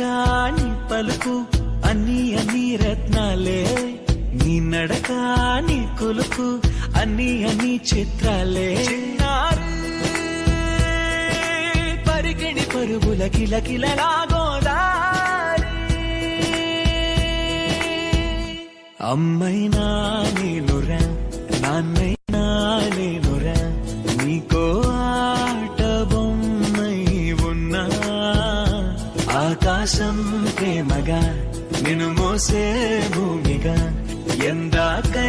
నీ పలుకు అన్ని రత్నాలే, నీ నడక నీ కొలుకు అన్ని చిత్రాలే. చిన్నారి పరికిణి పరుగుల కిలకిలలాగోదారి, అమ్మైనా నేనురా నాన్నైనా నేనురా, నీకో ఆట బొమ్మై ఉన్నా. ఆకాశం ప్రేమగా నిన్ను మోసే భూమిగా ఎందాకై